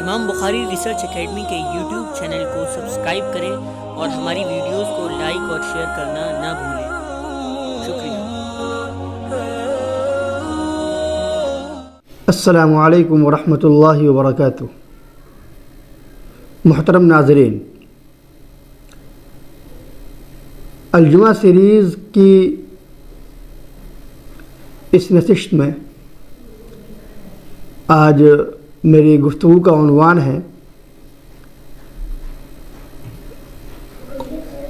امام بخاری research academy کے YouTube channel کو سبسکرائب کریں اور ہماری ویڈیوز کو لائک اور شیئر کرنا نہ بھولیں۔ شکریہ۔ السلام علیکم ورحمۃ اللہ وبرکاتہ۔ محترم ناظرین، الجمعہ سیریز کی اس نشست میں آج میری گفتگو کا عنوان ہے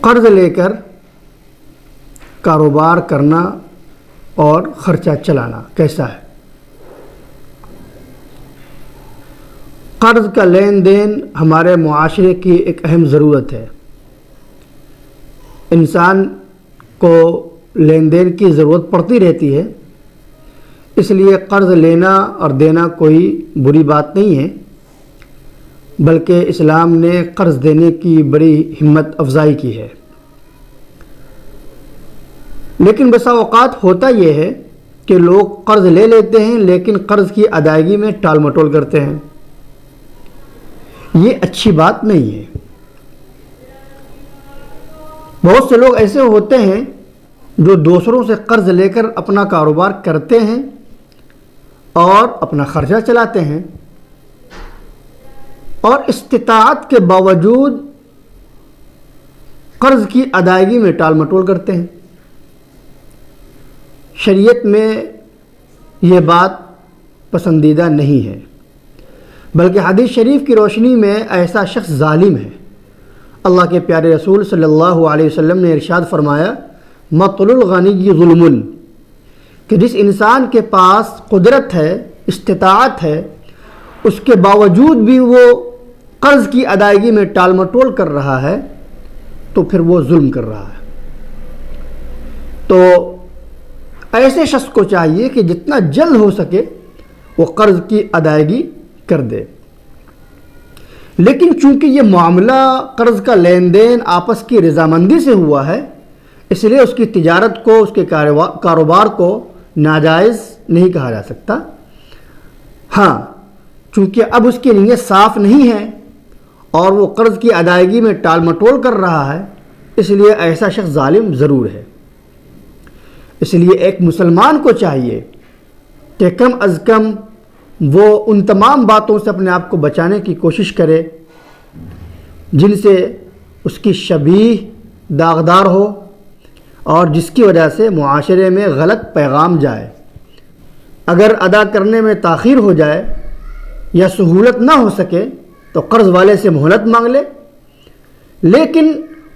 قرض لے کر کاروبار کرنا اور خرچہ چلانا کیسا ہے۔ قرض کا لین دین ہمارے معاشرے کی ایک اہم ضرورت ہے۔ انسان کو لین دین کی ضرورت پڑتی رہتی ہے، اس لیے قرض لینا اور دینا کوئی بری بات نہیں ہے، بلکہ اسلام نے قرض دینے کی بڑی ہمت افزائی کی ہے۔ لیکن بسا اوقات ہوتا یہ ہے کہ لوگ قرض لے لیتے ہیں لیکن قرض کی ادائیگی میں ٹال مٹول کرتے ہیں۔ یہ اچھی بات نہیں ہے۔ بہت سے لوگ ایسے ہوتے ہیں جو دوسروں سے قرض لے کر اپنا کاروبار کرتے ہیں اور اپنا خرچہ چلاتے ہیں، اور استطاعت کے باوجود قرض کی ادائیگی میں ٹال مٹول کرتے ہیں۔ شریعت میں یہ بات پسندیدہ نہیں ہے، بلکہ حدیث شریف کی روشنی میں ایسا شخص ظالم ہے۔ اللہ کے پیارے رسول صلی اللہ علیہ وسلم نے ارشاد فرمایا، مطل الغنی ظلم، کہ جس انسان کے پاس قدرت ہے، استطاعت ہے، اس کے باوجود بھی وہ قرض کی ادائیگی میں ٹال مٹول کر رہا ہے تو پھر وہ ظلم کر رہا ہے۔ تو ایسے شخص کو چاہیے کہ جتنا جلد ہو سکے وہ قرض کی ادائیگی کر دے۔ لیکن چونکہ یہ معاملہ قرض کا لین دین آپس کی رضامندی سے ہوا ہے، اس لیے اس کی تجارت کو، اس کے کاروبار کو ناجائز نہیں کہا جا سکتا۔ ہاں، چونکہ اب اس کی نیت صاف نہیں ہے اور وہ قرض کی ادائیگی میں ٹال مٹول کر رہا ہے، اس لیے ایسا شخص ظالم ضرور ہے۔ اس لیے ایک مسلمان کو چاہیے کہ کم از کم وہ ان تمام باتوں سے اپنے آپ کو بچانے کی کوشش کرے جن سے اس کی شبیہ داغدار ہو اور جس کی وجہ سے معاشرے میں غلط پیغام جائے۔ اگر ادا کرنے میں تاخیر ہو جائے یا سہولت نہ ہو سکے تو قرض والے سے مہلت مانگ لے، لیکن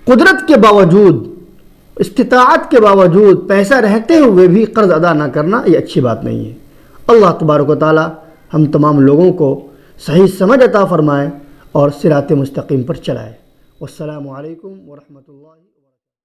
قدرت کے باوجود، استطاعت کے باوجود پیسہ رہتے ہوئے بھی قرض ادا نہ کرنا یہ اچھی بات نہیں ہے۔ اللہ تبارک و تعالی ہم تمام لوگوں کو صحیح سمجھ عطا فرمائے اور صراط مستقیم پر چلائے۔ والسلام علیکم ورحمۃ اللہ۔